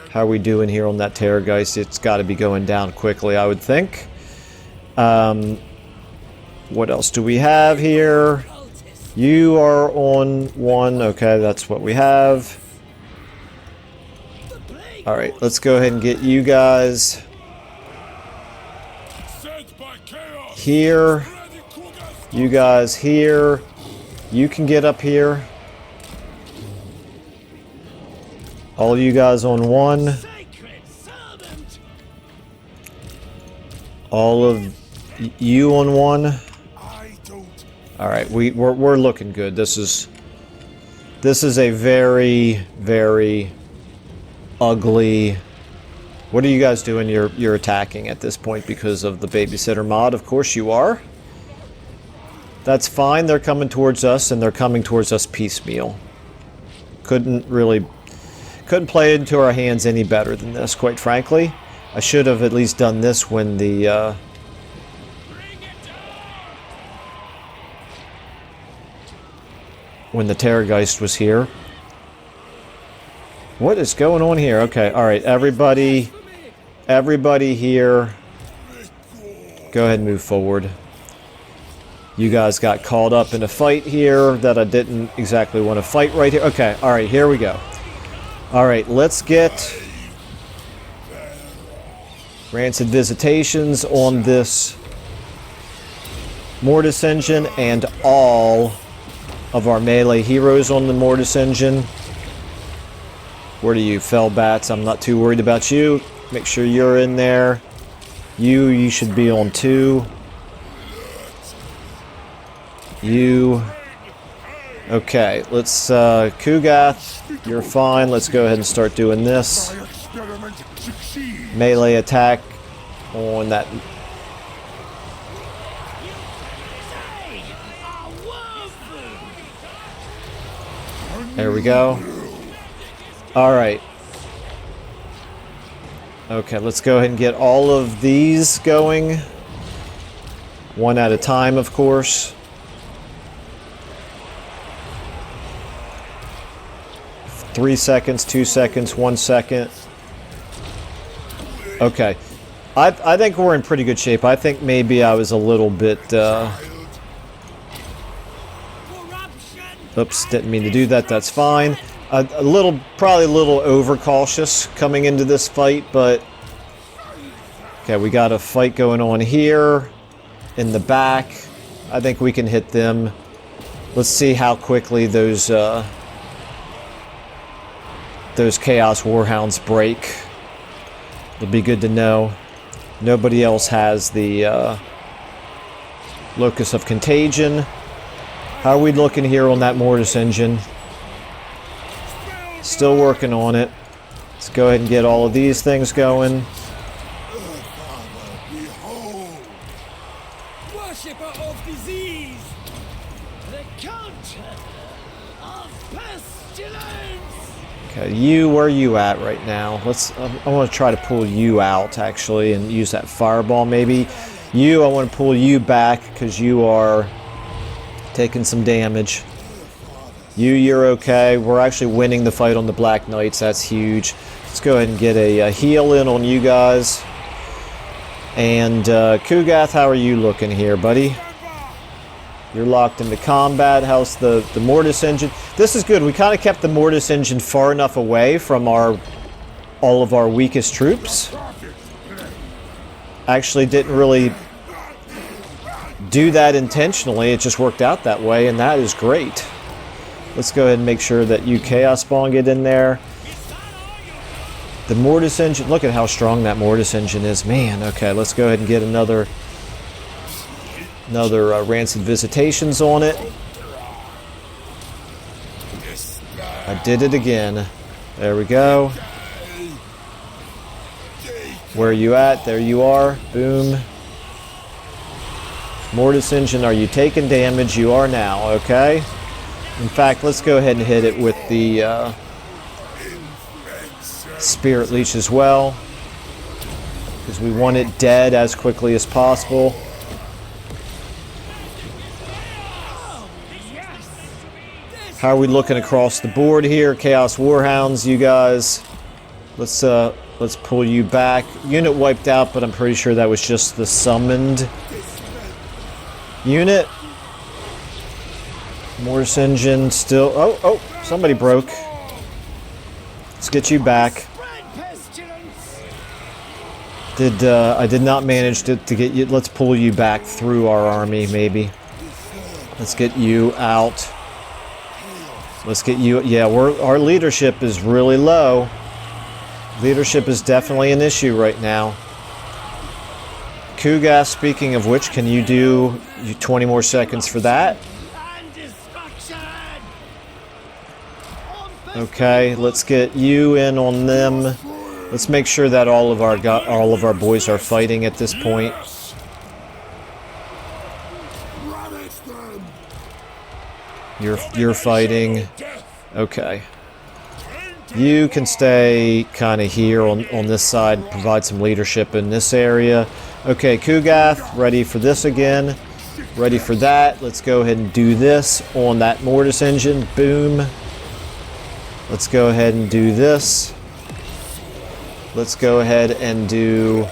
How are we doing here on that Terrorgeist? It's got to be going down quickly, I would think. What else do we have here? You are on 1. Okay, that's what we have. Alright, let's go ahead and get you guys here. You guys here. You can get up here. All you guys on one. All of you on one. Alright, we're looking good. This is a very, very ugly. What are you guys doing? You're attacking at this point because of the babysitter mod. Of course you are. That's fine. They're coming towards us, and they're coming towards us piecemeal. Couldn't play it into our hands any better than this, quite frankly. I should have at least done this when the Terrorgeist was here. What is going on here? Okay, alright, everybody here, go ahead and move forward. You guys got caught up in a fight here that I didn't exactly want to fight right here. Okay, alright, here we go. Alright, let's get Rancid Visitations on this Mortis engine and all of our melee heroes on the Mortis engine. Where do you, Fellbats? I'm not too worried about you. Make sure you're in there. You should be on 2. You. Okay, let's, Kugath, you're fine. Let's go ahead and start doing this. Melee attack on that. There we go. Alright. Okay, let's go ahead and get all of these going. One at a time, of course. Three seconds, 2 seconds, 1 second. Okay. I think we're in pretty good shape. I think maybe I was a little bit, oops, didn't mean to do that. That's fine. Probably a little overcautious coming into this fight, but okay, we got a fight going on here in the back. I think we can hit them. Let's see how quickly those Chaos Warhounds break. It'll be good to know. Nobody else has the Locus of Contagion. How are we looking here on that Mortis engine? Still working on it. Let's go ahead and get all of these things going. Worshipper of disease, the counter of pestilence. Okay, where are you at right now? I want to try to pull you out actually and use that fireball maybe. I want to pull you back because you are taking some damage. You're okay. We're actually winning the fight on the Black Knights. That's huge. Let's go ahead and get a heal in on you guys. And Kugath, how are you looking here, buddy? You're locked into combat. How's the Mortis engine? This is good. We kind of kept the Mortis engine far enough away from all of our weakest troops. Actually didn't really do that intentionally. It just worked out that way, and that is great. Let's go ahead and make sure that you Chaos Spawn get in there. The Mortis engine, look at how strong that Mortis engine is. Man, okay, let's go ahead and get another Rancid Visitations on it. I did it again. There we go. Where are you at? There you are. Boom. Mortis engine, are you taking damage? You are now, okay? In fact, let's go ahead and hit it with the Spirit Leech as well, because we want it dead as quickly as possible. How are we looking across the board here? Chaos Warhounds, you guys. Let's pull you back. Unit wiped out, but I'm pretty sure that was just the summoned unit. Mortis engine still. Oh, somebody broke. Let's get you back. I did not manage to get you. Let's pull you back through our army, maybe. Let's get you out. Let's get you... Yeah, our leadership is really low. Leadership is definitely an issue right now. Kugas, speaking of which, can you do 20 more seconds for that? Okay, let's get you in on them. Let's make sure that all of our boys are fighting at this point. You're fighting. Okay. You can stay kind of here on this side, provide some leadership in this area. Okay, Kugath, ready for this again. Ready for that. Let's go ahead and do this on that Mortis engine. Boom. Let's go ahead and do this. Let's go ahead and do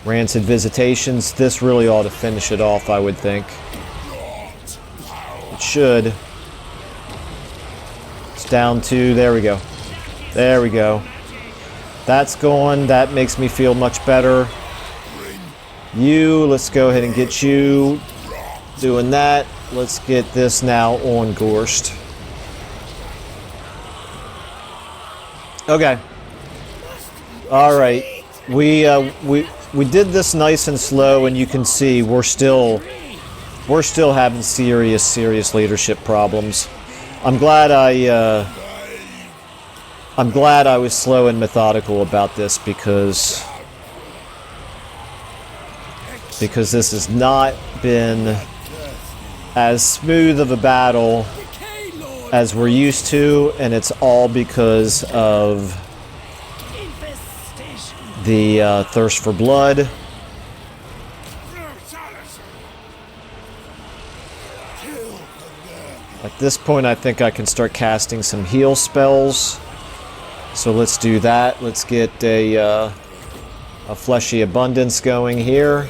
Rancid Visitations. This really ought to finish it off, I would think. It should. It's down to, there we go. There we go. That's going. That makes me feel much better. Let's go ahead and get you doing that. Let's get this now on Gorst. Okay. All right. We did this nice and slow, and you can see we're still having serious leadership problems. I'm glad I was slow and methodical about this because this has not been as smooth of a battle as we're used to, and it's all because of the thirst for blood. At this point, I think I can start casting some heal spells. So let's do that. Let's get a fleshy abundance going here.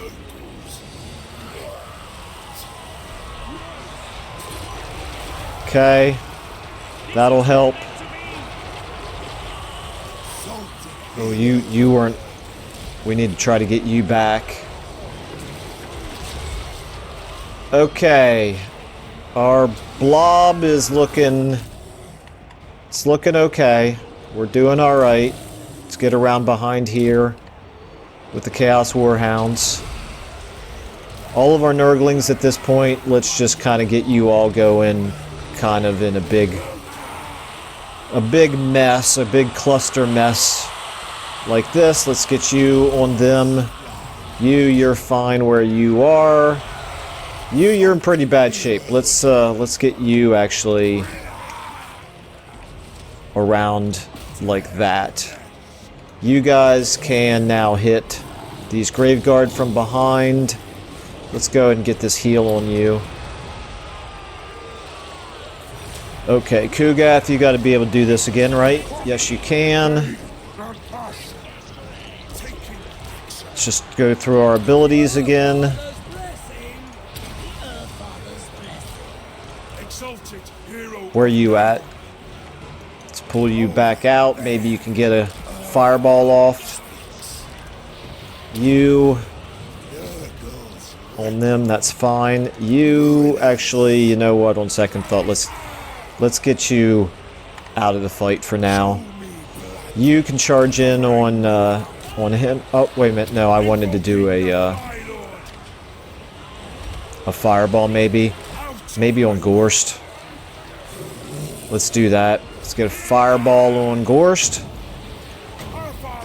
Okay, that'll help. Oh, you weren't. We need to try to get you back. Okay, our blob is looking. It's looking okay. We're doing all right. Let's get around behind here with the Chaos Warhounds. All of our Nurglings at this point. Let's just kind of get you all going. Kind of in a big mess, a big cluster mess like this. Let's get you on them. You're fine where you are. You're in pretty bad shape. Let's get you actually around like that. You guys can now hit these Graveguard from behind. Let's go ahead and get this heal on you. Okay, Kugath, you got to be able to do this again, right? Yes, you can. Let's just go through our abilities again. Where are you at? Let's pull you back out. Maybe you can get a fireball off. You on them, that's fine. You actually, you know what? On second thought, let's get you out of the fight for now. You can charge in on him. Oh, wait a minute. No, I wanted to do a fireball maybe. Maybe on Gorst. Let's do that. Let's get a fireball on Gorst.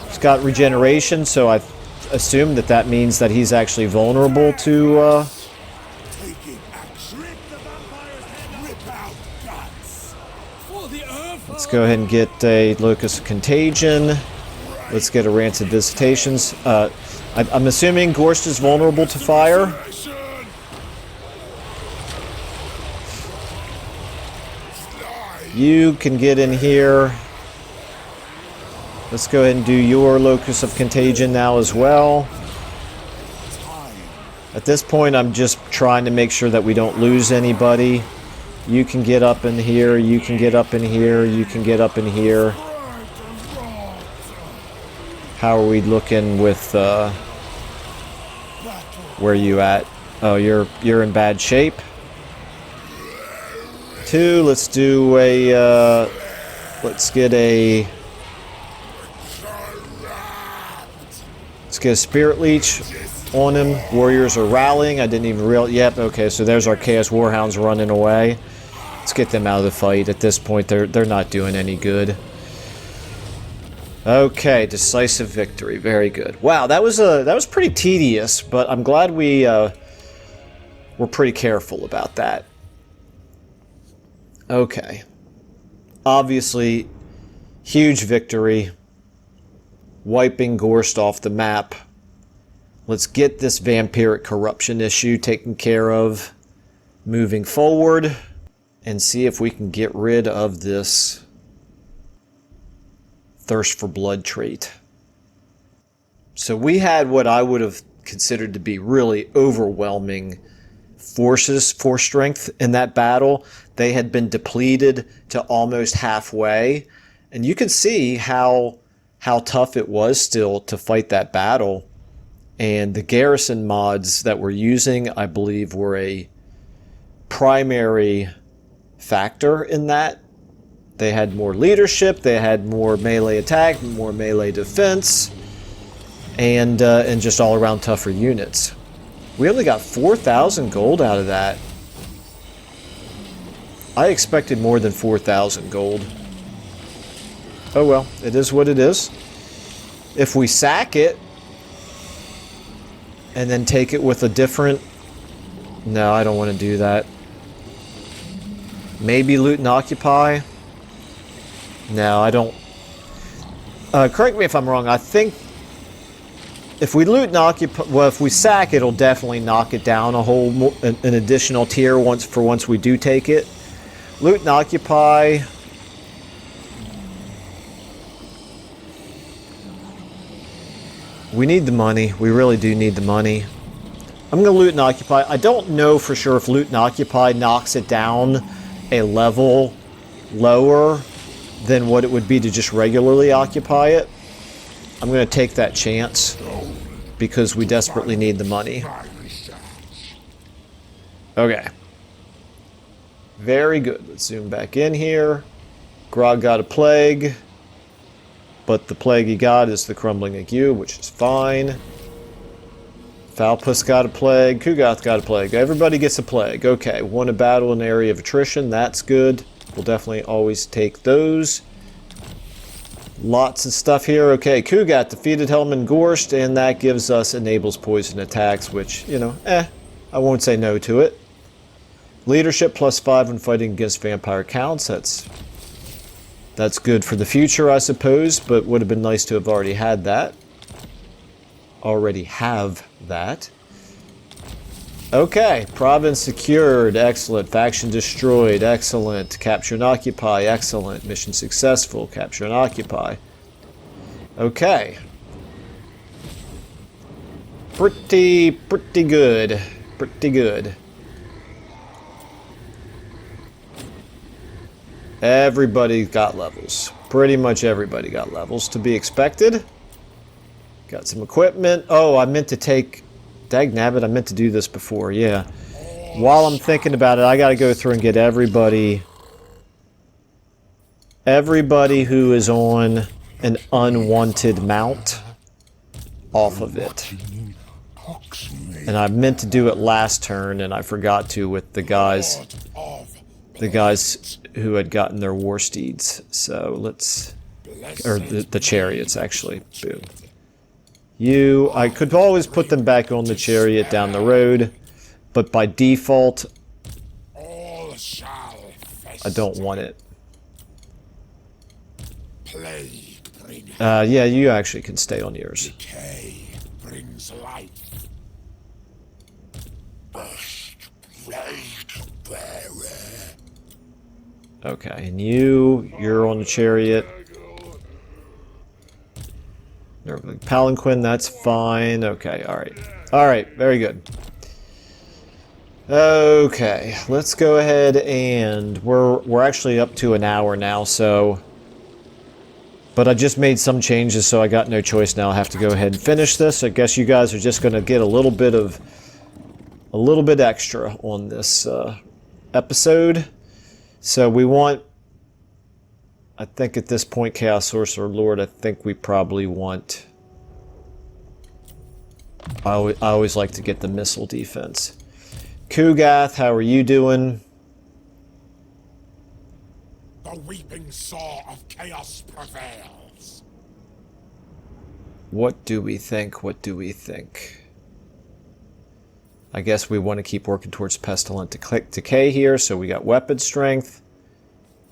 He's got regeneration, so I assume that means that he's actually vulnerable to Let's go ahead and get a Locus of Contagion. Let's get a Rancid Visitations. I'm assuming Gorst is vulnerable to fire. You can get in here. Let's go ahead and do your Locus of Contagion now as well. At this point, I'm just trying to make sure that we don't lose anybody. You can get up in here, you can get up in here, you can get up in here. How are we looking with, where you at? Oh, you're in bad shape. 2, let's do a, let's get a Spirit Leech on him. Warriors are rallying. I didn't even realize. Yep, okay, so there's our Chaos Warhounds running away. Let's get them out of the fight. At this point, they're not doing any good. Okay, decisive victory. Very good. Wow, that was pretty tedious, but I'm glad we were pretty careful about that. Okay. Obviously, huge victory. Wiping Gorst off the map. Let's get this vampiric corruption issue taken care of. Moving forward. And see if we can get rid of this thirst for blood trait. So we had what I would have considered to be really overwhelming force strength in that battle. They had been depleted to almost halfway. And you can see how tough it was still to fight that battle. And the garrison mods that we're using, I believe, were a primary factor in that. They had more leadership, they had more melee attack, more melee defense, and just all around tougher units. We only got 4,000 gold out of that. I expected more than 4,000 gold. Oh well, it is what it is. If we sack it, and then take it with a different... No, I don't want to do that. Maybe loot and occupy? No, I don't... correct me if I'm wrong. I think if we loot and occupy... Well, if we sack, it'll definitely knock it down a whole... an additional tier once we do take it. Loot and occupy... We need the money. We really do need the money. I'm going to loot and occupy. I don't know for sure if loot and occupy knocks it down a level lower than what it would be to just regularly occupy it. I'm going to take that chance because we desperately need the money. Okay. Very good. Let's zoom back in here. Grog got a plague. But the plague he got is the crumbling ague, which is fine. Falpus got a plague. Kugoth got a plague. Everybody gets a plague. Okay, won a battle in an area of attrition. That's good. We'll definitely always take those. Lots of stuff here. Okay, Kugoth defeated Helman Gorst, and that gives us enables poison attacks, which, you know, I won't say no to it. Leadership +5 when fighting against vampire counts. That's good for the future, I suppose, but would have been nice to have already had that. Already have that. Okay, province secured, excellent. Faction destroyed, excellent. Capture and occupy, excellent. Mission successful, capture and occupy. Okay. Pretty good. Pretty good. Everybody got levels. Pretty much everybody got levels, to be expected. Got some equipment. Oh, I meant to take... Dagnabbit, I meant to do this before, yeah. While I'm thinking about it, I gotta go through and get everybody... Everybody who is on an unwanted mount off of it. And I meant to do it last turn, and I forgot to with the guys... The guys who had gotten their war steeds. So let's... Or the chariots, actually. Boom. I could always put them back on the chariot down the road, but by default, I don't want it. Yeah, you actually can stay on yours. Okay, and you're on the chariot. Palanquin, that's fine. Okay, alright. Alright, very good. Okay, let's go ahead and we're actually up to an hour now, so But I just made some changes, so I got no choice now. I have to go ahead and finish this. I guess you guys are just going to get a little bit extra on this episode. So we want, I think at this point, Chaos Sorcerer Lord, I think we probably want, I always like to get the missile defense. Kugath, how are you doing? The weeping saw of chaos prevails. What do we think? What do we think? I guess we want to keep working towards Pestilent Decay here, so we got Weapon Strength,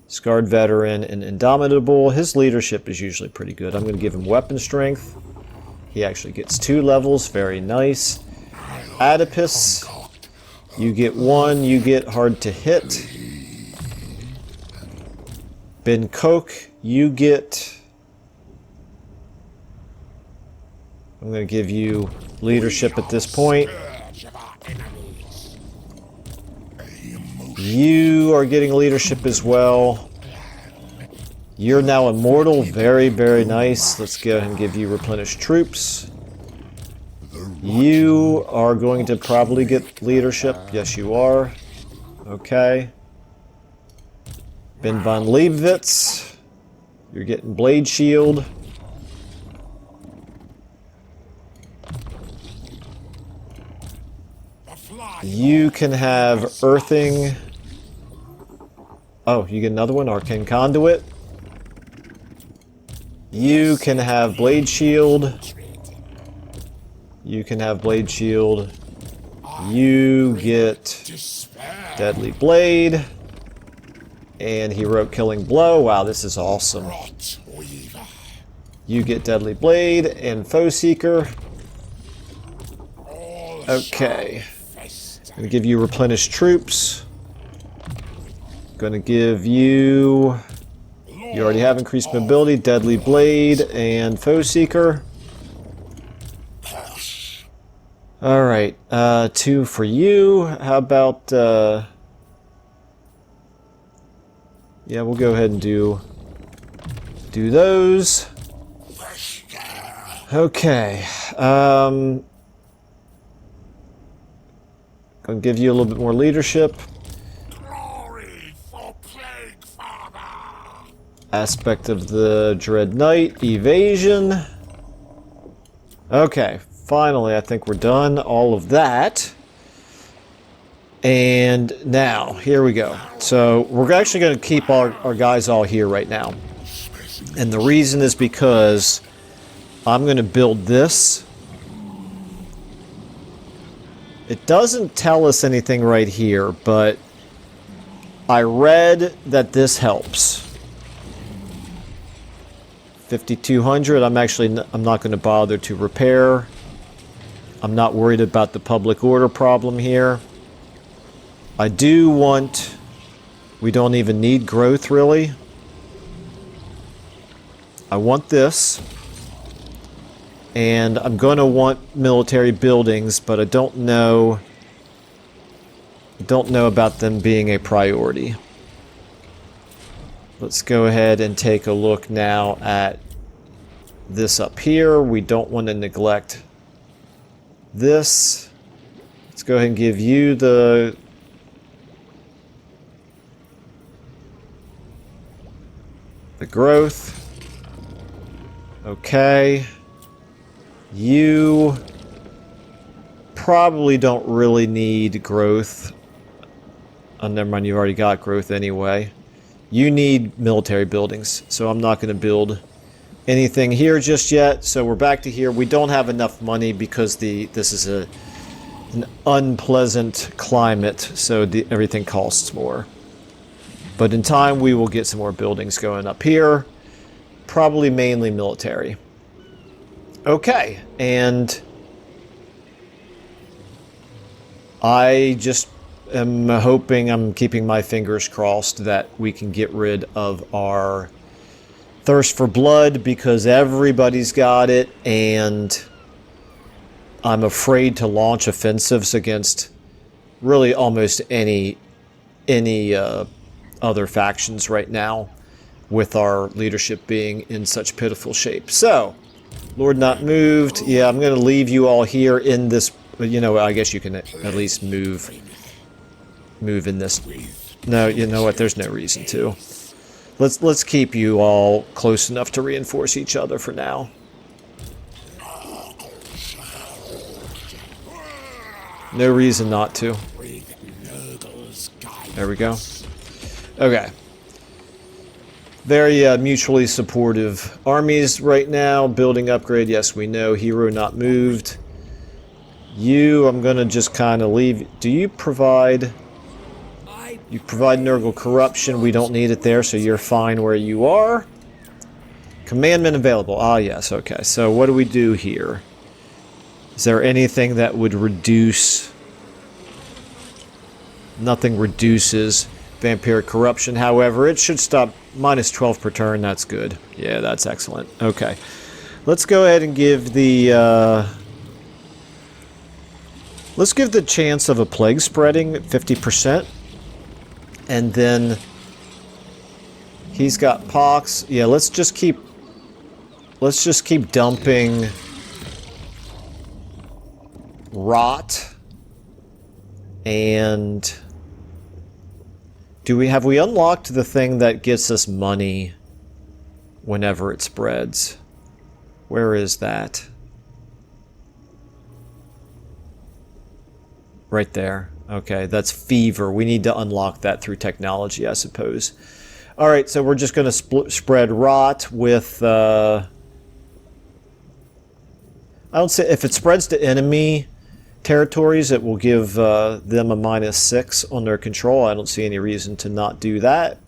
Scarred Veteran, and Indomitable. His leadership is usually pretty good. I'm going to give him Weapon Strength. He actually gets 2 levels. Very nice. Adipus, you get 1. You get Hard to Hit. Ben Koch, you get... I'm going to give you leadership at this point. You are getting leadership as well. You're now immortal. Very, very nice. Let's go ahead and give you replenished troops. You are going to probably get leadership. Yes, you are. Okay. Ben von Leibwitz, you're getting Blade Shield. You can have Earthing. Oh, you get another one, Arcane Conduit. You can have Blade Shield. You can have Blade Shield. You get Deadly Blade. And Heroic Killing Blow. Wow, this is awesome. You get Deadly Blade and Foe Seeker. Okay. I'm going to give you Replenished Troops. Going to give you... You already have Increased Mobility, Deadly Blade, and Foe Seeker. Alright, 2 for you. How about... Yeah, we'll go ahead and do those. Okay. Gonna give you a little bit more leadership. Glory for Plaguefather. Aspect of the Dread Knight, evasion. Okay, finally, I think we're done. All of that. And now, here we go. So, we're actually going to keep our guys all here right now. And the reason is because I'm going to build this. It doesn't tell us anything right here, but I read that this helps. 5,200, I'm not going to bother to repair. I'm not worried about the public order problem here. I do want... We don't even need growth, really. I want this. And I'm going to want military buildings, but I don't know about them being a priority. Let's go ahead and take a look now at this up here. We don't want to neglect this. Let's go ahead and give you the growth. Okay. You probably don't really need growth. Oh, never mind, you've already got growth anyway. You need military buildings, so I'm not going to build anything here just yet. So we're back to here. We don't have enough money because this is an unpleasant climate, so everything costs more. But in time, we will get some more buildings going up here. Probably mainly military. Okay, and I just am hoping, I'm keeping my fingers crossed that we can get rid of our thirst for blood because everybody's got it, and I'm afraid to launch offensives against really almost any other factions right now. with our leadership being in such pitiful shape. So, Lord not moved. Yeah, I'm going to leave you all here in this. You know, I guess you can at least move in this. No, you know what? There's no reason to. Let's keep you all close enough to reinforce each other for now. No reason not to. There we go. Okay. Very mutually supportive armies right now. Building upgrade, yes, we know. Hero not moved. You, I'm going to just kind of leave. Do you provide... You provide Nurgle corruption. We don't need it there, so you're fine where you are. Commandment available. Ah, yes, okay. So what do we do here? Is there anything that would reduce... Nothing reduces vampiric corruption. However, it should stop minus 12 per turn. That's good. Yeah, that's excellent. Okay. Let's go ahead and give the... Let's give the chance of a plague spreading 50%. And then... He's got pox. Yeah, let's just keep dumping... Rot. And... Have we unlocked the thing that gets us money whenever it spreads? Where is that? Right there. Okay, that's fever. We need to unlock that through technology, I suppose. Alright, so we're just going to spread rot with... I don't say... If it spreads to enemy territories, it will give them a -6 on their control. I don't see any reason to not do that.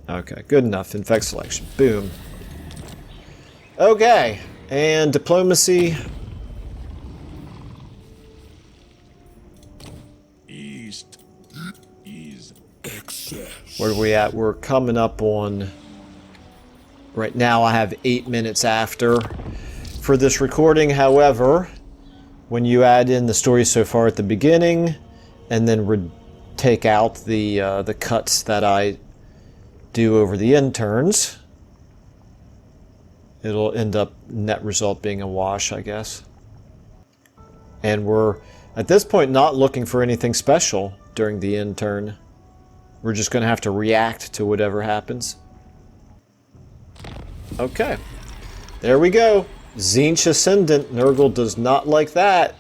Okay, good enough. Infect selection. Boom. Okay, and diplomacy. East is excess. Where are we at? We're coming up on... Right now I have 8 minutes after for this recording. However... When you add in the story so far at the beginning, and then take out the cuts that I do over the interns, it'll end up net result being a wash, I guess. And we're at this point not looking for anything special during the intern. We're just going to have to react to whatever happens. Okay, there we go. Tzeentch Ascendant. Nurgle does not like that.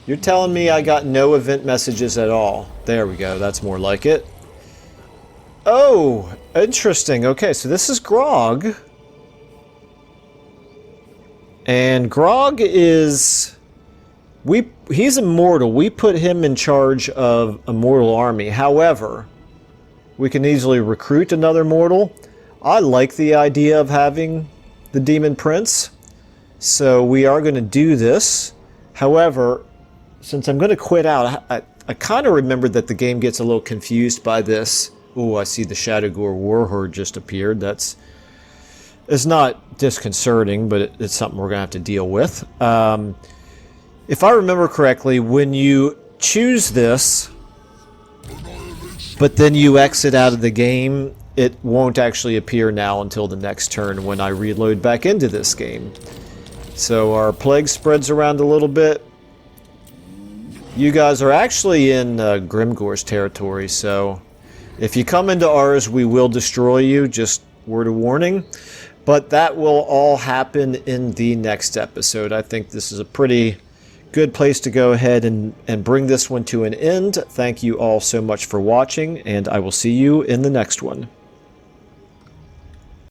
You're telling me I got no event messages at all. There we go. That's more like it. Oh, interesting. Okay, so this is Grog. And Grog is... He's immortal. We put him in charge of a mortal army. However, we can easily recruit another mortal. I like the idea of having... the Demon Prince, so we are going to do this. However, since I'm going to quit out, I kind of remembered that the game gets a little confused by this. Oh, I see the Shadowgore Warhorde just appeared. It's not disconcerting, but it's something we're going to have to deal with. If I remember correctly, when you choose this, but then you exit out of the game, it won't actually appear now until the next turn when I reload back into this game. So our plague spreads around a little bit. You guys are actually in Grimgore's territory, so if you come into ours, we will destroy you, just word of warning. But that will all happen in the next episode. I think this is a pretty good place to go ahead and bring this one to an end. Thank you all so much for watching, and I will see you in the next one.